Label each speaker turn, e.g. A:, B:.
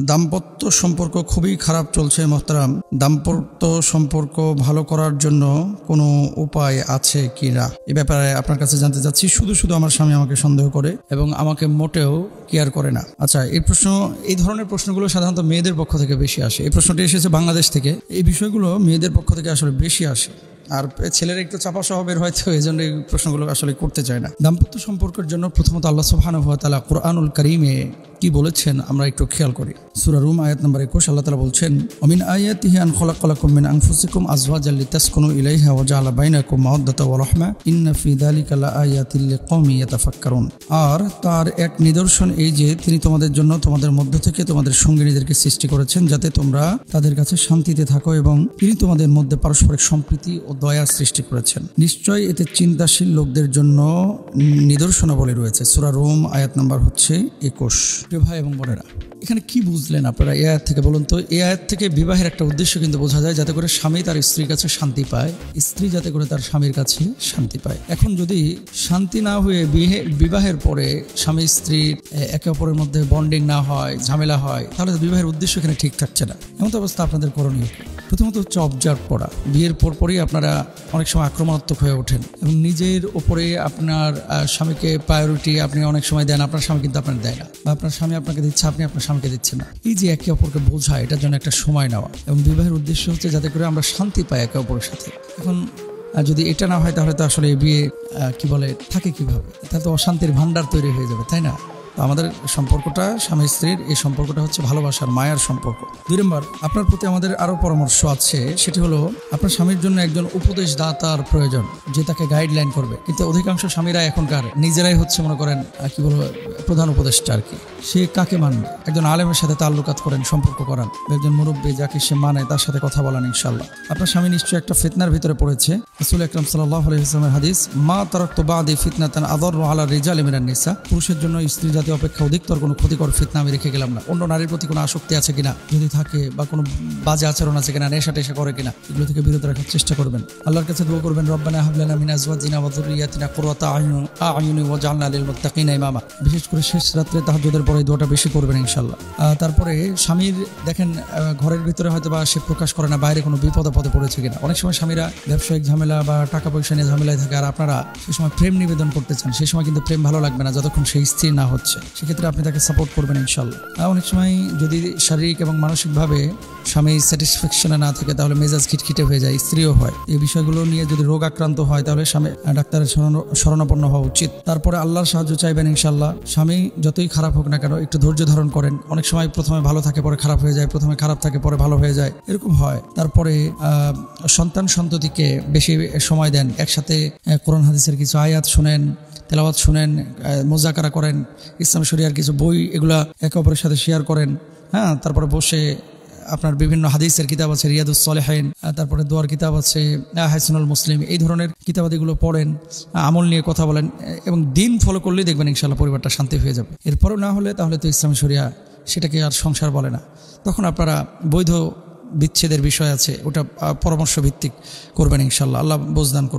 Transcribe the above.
A: দাম্পত্য সম্পর্ক খুবই খারাপ চলছে মোহতারাম। দাম্পত্য সম্পর্ক ভালো করার জন্য কোনো উপায় আছে কি না, এ ব্যাপারে আপনার কাছে জানতে চাচ্ছি। শুধু আমার স্বামী আমাকে সন্দেহ করে এবং আমাকে মোটেও কেয়ার করে না। আচ্ছা, এই ধরনের প্রশ্নগুলো সাধারণত মেয়েদের পক্ষ থেকে বেশি আসে। এই প্রশ্নটি এসেছে বাংলাদেশ থেকে। এই বিষয়গুলো মেয়েদের পক্ষ থেকে আসলে বেশি আসে, আর ছেলেরা একটু চাপা স্বভাবের হয়তো এই জন্য এই প্রশ্নগুলো আসলে করতে চায় না। দাম্পত্য সম্পর্কের জন্য প্রথমত আল্লাহ সুবহানাহু ওয়া তাআলা কুরআনুল কারীমে কি বলেছেন আমরা একটু খেয়াল করি। সূরা রুম আয়াত নম্বর 21 আল্লাহ তাআলা বলছেন, ওমিন আয়াতিহি আন খালাকালাকুম মিন আনফুসিকুম আজওয়াজাল লিতাসকুনু ইলাইহা ওয়া জাআলা বাইনাকুম মাওয়াদ্দাতা ওয়া রাহমা ইন্না ফি যালিকা লাআয়াতিল লিকওমিন ইয়াতাফাক্কারুন। আর তার এক নিদর্শন এই যে তিনি তোমাদের জন্য তোমাদের মধ্য থেকে তোমাদের সঙ্গিনীদেরকে সৃষ্টি করেছেন যাতে তোমরা তাদের কাছে শান্তিতে থাকো, এবং তিনি তোমাদের মধ্যে পারস্পরিক সম্প্রীতি ও দয়ার সৃষ্টি করেছেন। নিশ্চয় এতে চিন্তাশীল লোকদের জন্য নিদর্শনাবলী রয়েছে। সূরা রুম আয়াত নাম্বার 21। প্রিয় ভাই এবং বোনেরা, এখানে কি বুঝলেন আপনারা এই আয়াত থেকে বলুন তো? এই আয়াত থেকে বিবাহের একটা উদ্দেশ্য কিন্তু বোঝা যায়, যাতে করে স্বামী তার স্ত্রীর কাছে শান্তি পায়, স্ত্রী যাতে করে তার স্বামীর কাছে শান্তি পায়। এখন যদি শান্তি না হয়ে বিবাহের পরে স্বামী স্ত্রীর একে অপরের মধ্যে বন্ডিং না হয়, ঝামেলা হয়, তাহলে তো বিবাহের উদ্দেশ্য এখানে ঠিক থাকছে না। এমন অবস্থা আপনাদের করণীয় প্রথমত হচ্ছে অবজার্ভ করা। বিয়ের পরপরই আপনারা অনেক সময় আক্রমণাত্মক হয়ে ওঠেন এবং নিজের ওপরে আপনার স্বামীকে প্রায়োরিটি আপনি অনেক সময় দেন, আপনার স্বামী কিন্তু আপনার দেয় না, বা আপনার স্বামী আপনাকে দিচ্ছে, আপনি আপনার স্বামীকে দিচ্ছেন না। এই যে একে অপরকে বোঝা, এটার জন্য একটা সময় নেওয়া, এবং বিবাহের উদ্দেশ্য হচ্ছে যাতে করে আমরা শান্তি পাই একে অপরের সাথে। এখন যদি এটা না হয় তাহলে তো আসলে বিয়ে কি বলে থাকে কিভাবে? তাহলে তো অশান্তির ভান্ডার তৈরি হয়ে যাবে, তাই না? আমাদের সম্পর্কটা স্বামী স্ত্রীর এই সম্পর্কটা হচ্ছে ভালোবাসার, মায়ার সম্পর্ক। 2 নম্বর, আপনার প্রতি আমাদের আরো পরামর্শ আছে, সেটি হলো আপনার স্বামীর জন্য একজন উপদেশদাতার প্রয়োজন, যে তাকে গাইডলাইন করবে। কিন্তু অধিকাংশ স্বামীরা এখনকার নিজেরাই হচ্ছে মনে করেন কি বলবো প্রধান উপদেষ্টা আর কি। সে কাকে মানবে? একজন আলেমের সাথে তাল্লুকাত করেন, সম্পর্ক করান, একজন মুরব্বী যাকে সে মানে তার সাথে কথা বলেন ইনশাআল্লাহ। আপনার স্বামী নিশ্চয়ই একটা ফিতনার ভিতরে পড়েছে। রাসূল আকরাম সাল্লাল্লাহু আলাইহি ওয়াসাল্লামের হাদিস, মা তারাকতু বাদি ফিতনাতান আযাররু আলা রিজালি মিনান নিসা। পুরুষের জন্য স্ত্রী জাতি অপেক্ষা অধিকতর কোনো ক্ষতিকর ফিতনা আমি রেখে গেলাম না। অন্য নারীর প্রতি কোনো আসক্তি আছে কিনা, যদি থাকে, বা কোনো বাজে আচরণ আছে কিনা, নেশা টেশা করে কিনা, এগুলো থেকে বিরত রাখার চেষ্টা করবেন। আল্লাহর কাছে দোয়া করবেন, রব্বানা হাব লানা মিন আজওয়াজিনা ওয়া যুররিয়াতিনা কুররাতা আ'য়ুনি ওয়াজআলনা লিল মুত্তাকিনা ইমামা। বিশেষ করে শেষ রাত্রে তাহাজ্জুদের পরে দোয়াটা বেশি করবেন ইনশাআল্লাহ। তারপরে স্বামীর দেখেন ঘরের ভিতরে হয়তো বা সে প্রকাশ করে না, বাইরে কোনো বিপদ আপদে পড়েছে কিনা। অনেক সময় স্বামীরা ব্যবসায়িক ঝামেলা বা টাকা পয়সা নিয়ে ঝামেলায় থাকে, আর আপনারা সে সময় প্রেম নিবেদন করতে চান। সেই সময় কিন্তু প্রেম ভালো লাগবে না যতক্ষণ সেই স্ত্রী না হচ্ছে। সেক্ষেত্রে আপনি তাকে সাপোর্ট করবেন ইনশাআল্লাহ। অনেক সময় যদি শারীরিক এবং মানসিকভাবে স্বামী স্যাটিসফ্যাকশনে না থাকে, তাহলে মেজাজ খিটখিটে হয়ে যায়, স্ত্রীও হয়। এই বিষয়গুলো নিয়ে যদি রোগ আক্রান্ত হয়, তাহলে স্বামী ডাক্তারের শরণাপন্ন হওয়া উচিত। তারপরে আল্লাহর সাহায্য চাইবেন ইনশাআল্লাহ। স্বামী যতই খারাপ হোক না কেন, একটু ধৈর্য ধারণ করেন। অনেক সময় প্রথমে ভালো থাকে পরে খারাপ হয়ে যায়, প্রথমে খারাপ থাকে পরে ভালো হয়ে যায়, এরকম হয়। তারপরে সন্ততিকে বেশি সময় দেন, একসাথে কোরআন হাদিসের কিছু আয়াত শুনেন, তেলাওয়াত শুনেন, মুযাকারা করেন, ইসলাম শরিয়ার কিছু বই এগুলা একে অপরের সাথে শেয়ার করেন। তারপরে বসে আপনার বিভিন্ন হাদিসের কিতাব আছে, রিয়াদুস সালেহিন, তারপরে দোয়ার কিতাব আছে, হাসনুল মুসলিম, এই ধরনের কিতাবাদিগুলো পড়েন, আমল নিয়ে কথা বলেন, এবং দিন ফলো করলেই দেখবেন ইনশাআল্লাহ পরিবারটা শান্তি হয়ে যাবে। এরপরও না হলে তাহলে তো ইসলাম শরিয়া সেটাকে আর সংসার বলে না। তখন আপনারা বৈধ বিচ্ছেদের বিষয় আছে, ওটা পরামর্শ ভিত্তিক করবেন ইনশাআল্লাহ। আল্লাহ বুঝদান করুন।